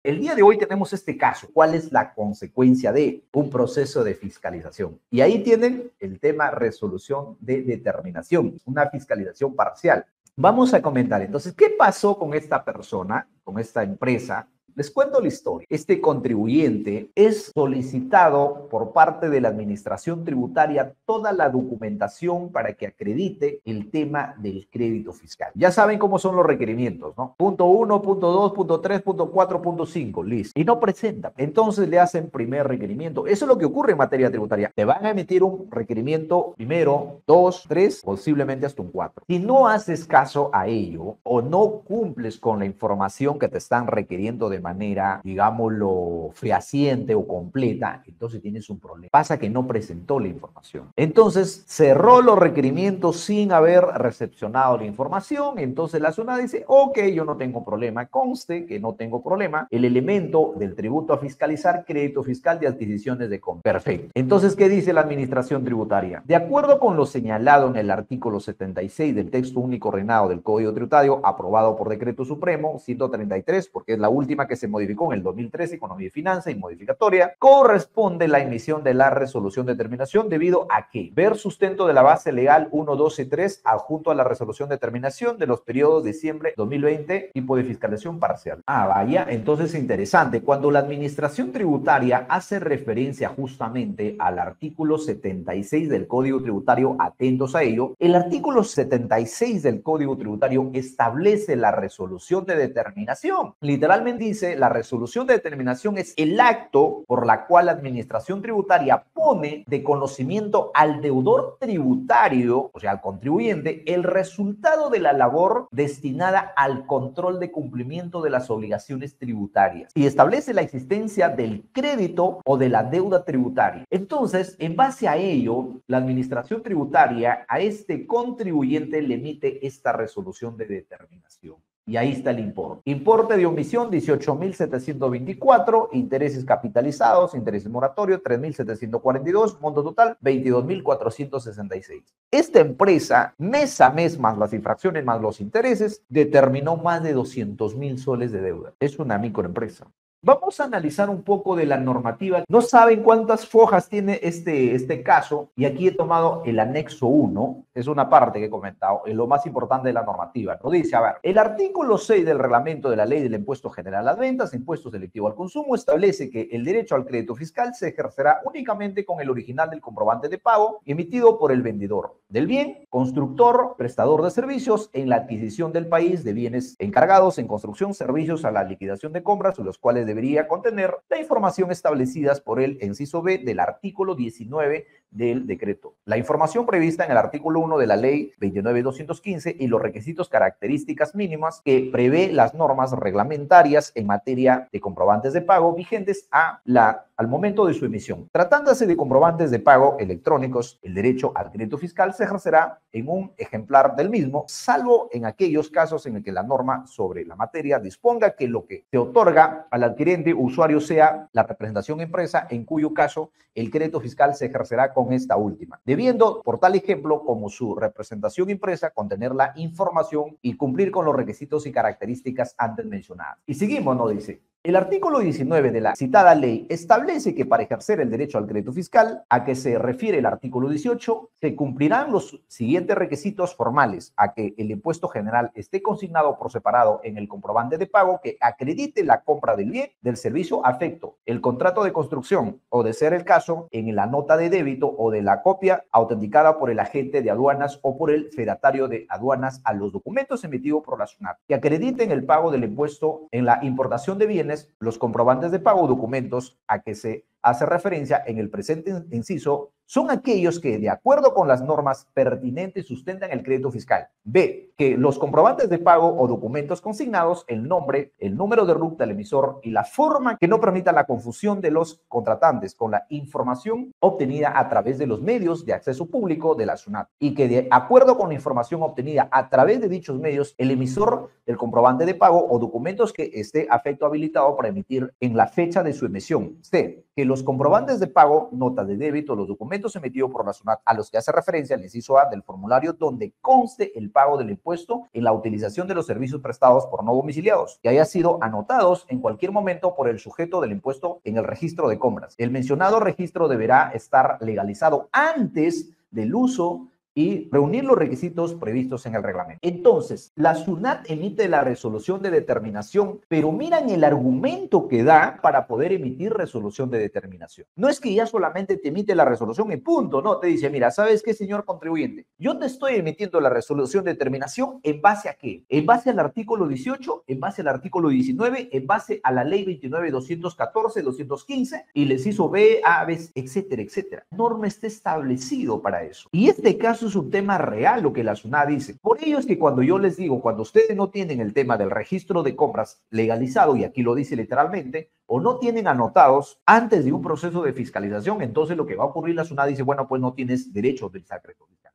El día de hoy tenemos este caso. ¿Cuál es la consecuencia de un proceso de fiscalización? Y ahí tienen el tema resolución de determinación, una fiscalización parcial. Vamos a comentar entonces, ¿qué pasó con esta persona, con esta empresa? Les cuento la historia. Este contribuyente es solicitado por parte de la administración tributaria toda la documentación para que acredite el tema del crédito fiscal. Ya saben cómo son los requerimientos, ¿no? Punto 1, punto 2, punto 3, punto 4, punto 5, listo. Y no presenta. Entonces le hacen primer requerimiento. Eso es lo que ocurre en materia tributaria. Te van a emitir un requerimiento primero, 2, 3, posiblemente hasta un 4. Si no haces caso a ello o no cumples con la información que te están requiriendo de manera, digámoslo, fehaciente o completa, entonces tienes un problema. Pasa que no presentó la información. Entonces cerró los requerimientos sin haber recepcionado la información. Entonces la SUNAT dice, ok, yo no tengo problema. Conste que no tengo problema. El elemento del tributo a fiscalizar, crédito fiscal de adquisiciones de compra. Perfecto. Entonces, ¿qué dice la administración tributaria? De acuerdo con lo señalado en el artículo 76 del texto único ordenado del Código Tributario, aprobado por Decreto Supremo 133, porque es la última que se modificó en el 2013, Economía y Finanza y modificatoria, corresponde la emisión de la resolución de terminación debido a que ver sustento de la base legal 1, 2 y 3 adjunto a la resolución de terminación de los periodos de diciembre 2020, tipo de fiscalización parcial. Ah, vaya, entonces interesante. Cuando la administración tributaria hace referencia justamente al artículo 76 del Código Tributario, atentos a ello, el artículo 76 del Código Tributario establece la resolución de determinación. Literalmente dice, la resolución de determinación es el acto por la cual la administración tributaria pone de conocimiento al deudor tributario, o sea, al contribuyente, el resultado de la labor destinada al control de cumplimiento de las obligaciones tributarias y establece la existencia del crédito o de la deuda tributaria. Entonces, en base a ello, la administración tributaria a este contribuyente le emite esta resolución de determinación. Y ahí está el importe. Importe de omisión, 18.724, intereses capitalizados, intereses moratorios, 3.742, monto total, 22.466. Esta empresa, mes a mes, más las infracciones, más los intereses, determinó más de 200.000 soles de deuda. Es una microempresa. Vamos a analizar un poco de la normativa. No saben cuántas fojas tiene este caso y aquí he tomado el anexo 1, es una parte que he comentado, es lo más importante de la normativa. Nos dice, a ver, el artículo 6 del reglamento de la ley del impuesto general a las ventas, impuesto selectivo al consumo, establece que el derecho al crédito fiscal se ejercerá únicamente con el original del comprobante de pago emitido por el vendedor del bien, constructor, prestador de servicios en la adquisición del país de bienes encargados en construcción, servicios a la liquidación de compras, los cuales debería contener la información establecidas por el inciso B del artículo 19 del decreto. La información prevista en el artículo 1 de la ley 29.215 y los requisitos características mínimas que prevé las normas reglamentarias en materia de comprobantes de pago vigentes al momento de su emisión. Tratándose de comprobantes de pago electrónicos, el derecho al crédito fiscal se ejercerá en un ejemplar del mismo, salvo en aquellos casos en el que la norma sobre la materia disponga que lo que se otorga al adquirente usuario sea la representación impresa, en cuyo caso el crédito fiscal se ejercerá con esta última, debiendo, por tal ejemplo, como su representación impresa, contener la información y cumplir con los requisitos y características antes mencionadas. Y seguimos, ¿no? Dice, el artículo 19 de la citada ley establece que para ejercer el derecho al crédito fiscal, a que se refiere el artículo 18, se cumplirán los siguientes requisitos formales: a que el impuesto general esté consignado por separado en el comprobante de pago que acredite la compra del bien, del servicio afecto, el contrato de construcción o, de ser el caso, en la nota de débito o de la copia autenticada por el agente de aduanas o por el fedatario de aduanas a los documentos emitidos por la SUNAT, que acrediten el pago del impuesto en la importación de bienes, los comprobantes de pago o documentos a que se hace referencia en el presente inciso son aquellos que, de acuerdo con las normas pertinentes, sustentan el crédito fiscal. B, que los comprobantes de pago o documentos consignados, el nombre, el número de RUC del emisor y la forma que no permita la confusión de los contratantes con la información obtenida a través de los medios de acceso público de la SUNAT, y que, de acuerdo con la información obtenida a través de dichos medios, el emisor del comprobante de pago o documentos que esté afecto habilitado para emitir en la fecha de su emisión. C, que los comprobantes de pago, notas de débito, los documentos emitidos por la SUNAT a los que hace referencia el inciso A del formulario donde conste el pago del impuesto en la utilización de los servicios prestados por no domiciliados, que haya sido anotados en cualquier momento por el sujeto del impuesto en el registro de compras. El mencionado registro deberá estar legalizado antes del uso y reunir los requisitos previstos en el reglamento. Entonces, la SUNAT emite la resolución de determinación, pero miran el argumento que da para poder emitir resolución de determinación. No es que ya solamente te emite la resolución y punto, no, te dice, mira, ¿sabes qué, señor contribuyente? Yo te estoy emitiendo la resolución de determinación ¿en base a qué? En base al artículo 18, en base al artículo 19, en base a la ley 29.214, 215, y les hizo B, A, B, etcétera, etcétera. La norma está establecido para eso. Y este caso es un tema real lo que la SUNAT dice. Por ello es que cuando yo les digo, cuando ustedes no tienen el tema del registro de compras legalizado, y aquí lo dice literalmente, o no tienen anotados antes de un proceso de fiscalización, entonces lo que va a ocurrir, la SUNAT dice, bueno, pues no tienes derecho a utilizar crédito fiscal.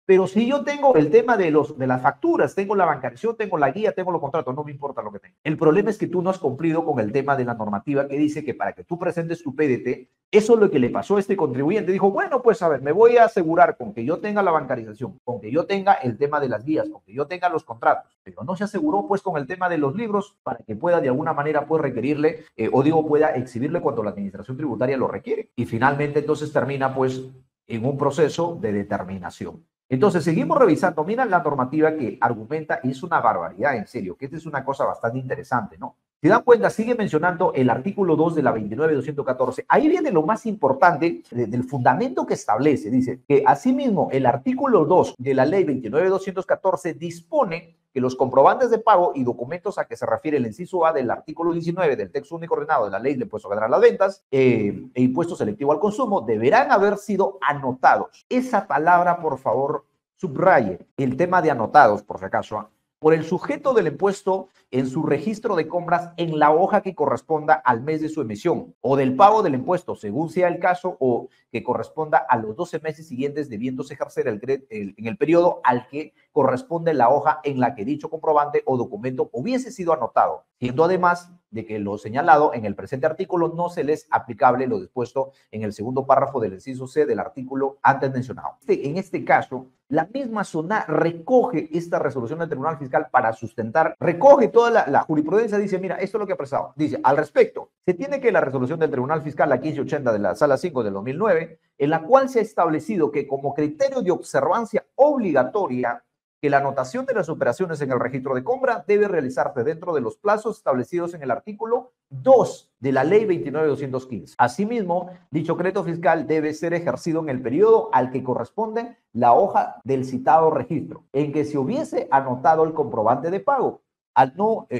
Pero si yo tengo el tema de las facturas, tengo la bancarización, tengo la guía, tengo los contratos, no me importa lo que tenga. El problema es que tú no has cumplido con el tema de la normativa que dice que para que tú presentes tu PDT, eso es lo que le pasó a este contribuyente. Dijo, bueno, pues a ver, me voy a asegurar con que yo tenga la bancarización, con que yo tenga el tema de las guías, con que yo tenga los contratos, pero no se aseguró pues con el tema de los libros para que pueda de alguna manera pues requerirle pueda exhibirle cuando la administración tributaria lo requiere. Y finalmente entonces termina pues en un proceso de determinación. Entonces, seguimos revisando. Mira la normativa que argumenta, y es una barbaridad, en serio, que esta es una cosa bastante interesante, ¿no? Si dan cuenta, sigue mencionando el artículo 2 de la 29.214. Ahí viene lo más importante del fundamento que establece. Dice que, asimismo, el artículo 2 de la ley 29.214 dispone que los comprobantes de pago y documentos a que se refiere el inciso A del artículo 19 del texto único ordenado de la ley de impuesto general a las ventas e impuesto selectivo al consumo deberán haber sido anotados. Esa palabra, por favor, subraye el tema de anotados, por si acaso, por el sujeto del impuesto en su registro de compras en la hoja que corresponda al mes de su emisión o del pago del impuesto, según sea el caso, o que corresponda a los 12 meses siguientes debiéndose ejercer en el periodo al que corresponde la hoja en la que dicho comprobante o documento hubiese sido anotado, siendo además de que lo señalado en el presente artículo no se les aplicable lo dispuesto en el segundo párrafo del inciso C del artículo antes mencionado. En este caso, la misma SUNAT recoge esta resolución del Tribunal Fiscal para sustentar, recoge toda la jurisprudencia, dice, mira, esto es lo que ha presado. Dice, al respecto, se tiene que la resolución del Tribunal Fiscal, la 1580 de la Sala 5 del 2009, en la cual se ha establecido que como criterio de observancia obligatoria, que la anotación de las operaciones en el registro de compra debe realizarse dentro de los plazos establecidos en el artículo 2 de la ley 29.215. Asimismo, dicho crédito fiscal debe ser ejercido en el periodo al que corresponde la hoja del citado registro, en que se hubiese anotado el comprobante de pago,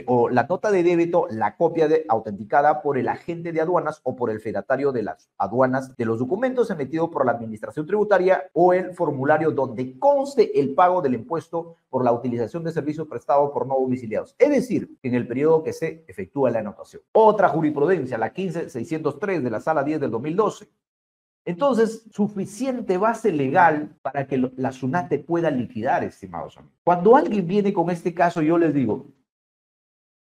o la nota de débito, la copia autenticada por el agente de aduanas o por el fedatario de las aduanas de los documentos emitidos por la administración tributaria o el formulario donde conste el pago del impuesto por la utilización de servicios prestados por no domiciliados, es decir, en el periodo que se efectúa la anotación. Otra jurisprudencia, la 15.603 de la Sala 10 del 2012. Entonces, suficiente base legal para que la SUNAT te pueda liquidar, estimados amigos. Cuando alguien viene con este caso, yo les digo,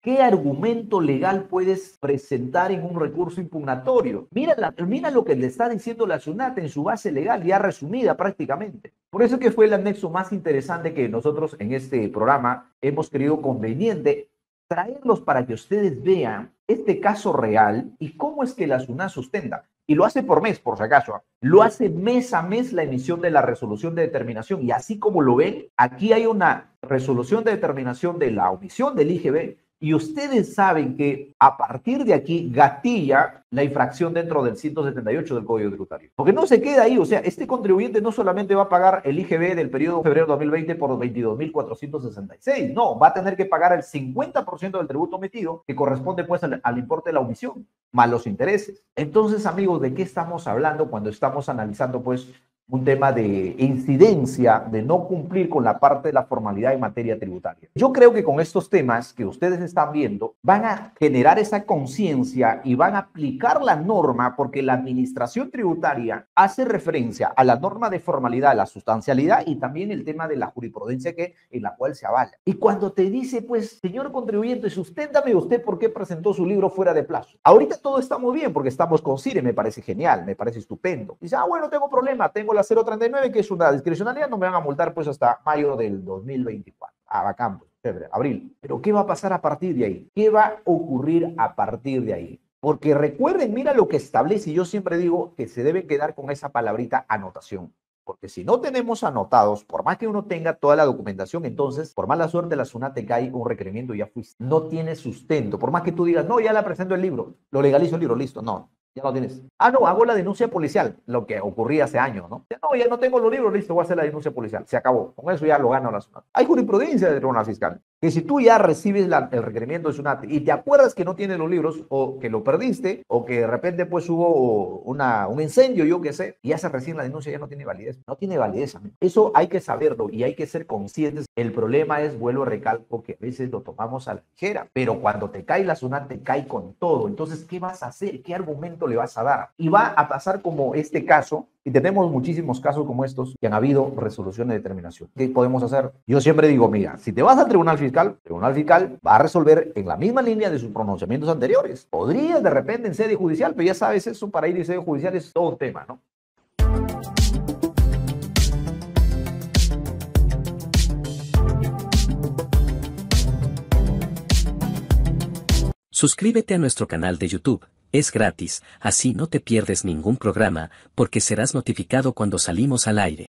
¿qué argumento legal puedes presentar en un recurso impugnatorio? Mira lo que le está diciendo la SUNAT en su base legal, ya resumida prácticamente. Por eso que fue el anexo más interesante que nosotros en este programa hemos creído conveniente traerlos para que ustedes vean este caso real y cómo es que la SUNAT sustenta. Y lo hace por mes, por si acaso. Lo hace mes a mes la emisión de la resolución de determinación. Y así como lo ven, aquí hay una resolución de determinación de la omisión del IGB. Y ustedes saben que a partir de aquí gatilla la infracción dentro del 178 del Código Tributario. Porque no se queda ahí, o sea, este contribuyente no solamente va a pagar el IGB del periodo de febrero de 2020 por 22.466, no, va a tener que pagar el 50% del tributo omitido que corresponde pues al importe de la omisión, más los intereses. Entonces, amigos, ¿de qué estamos hablando cuando estamos analizando pues un tema de incidencia de no cumplir con la parte de la formalidad en materia tributaria. Yo creo que con estos temas que ustedes están viendo van a generar esa conciencia y van a aplicar la norma, porque la administración tributaria hace referencia a la norma de formalidad, la sustancialidad y también el tema de la jurisprudencia en la cual se avala. Y cuando te dice, pues, señor contribuyente, susténtame usted por qué presentó su libro fuera de plazo. Ahorita todo está muy bien porque estamos con CIRE, me parece genial, me parece estupendo. Dice, bueno, tengo problema, tengo la 039, que es una discrecionalidad, no me van a multar pues hasta mayo del 2024. Bacán, pues, chévere, abril. Pero ¿qué va a pasar a partir de ahí? ¿Qué va a ocurrir a partir de ahí? Porque recuerden, mira lo que establece, y yo siempre digo que se debe quedar con esa palabrita anotación. Porque si no tenemos anotados, por más que uno tenga toda la documentación, entonces, por mala suerte, la SUNAT te cae un requerimiento y ya fuiste. No tiene sustento. Por más que tú digas, no, ya la presento el libro, lo legalizo el libro, listo. No, ya no tienes. No, hago la denuncia policial, lo que ocurría hace años, ¿no? No, ya no tengo los libros, listo, voy a hacer la denuncia policial. Se acabó. Con eso ya lo gana la SUNAT. Hay jurisprudencia del Tribunal Fiscal. Que si tú ya recibes el requerimiento de SUNAT y te acuerdas que no tienes los libros o que lo perdiste o que de repente pues hubo un incendio, yo qué sé, y hace recién la denuncia, ya no tiene validez. No tiene validez, amigo. Eso hay que saberlo y hay que ser conscientes. El problema es, vuelvo a recalco, que a veces lo tomamos a la ligera, pero cuando te cae la SUNAT, te cae con todo. Entonces, ¿qué vas a hacer? ¿Qué argumento le vas a dar? Y va a pasar como este caso, y tenemos muchísimos casos como estos que han habido resoluciones de determinación. ¿Qué podemos hacer? Yo siempre digo, mira, si te vas al Tribunal Fiscal, el Tribunal Fiscal va a resolver en la misma línea de sus pronunciamientos anteriores. Podrías de repente en sede judicial, pero ya sabes, eso para ir en sede judicial es todo un tema, ¿no? Suscríbete a nuestro canal de YouTube, es gratis, así no te pierdes ningún programa, porque serás notificado cuando salimos al aire.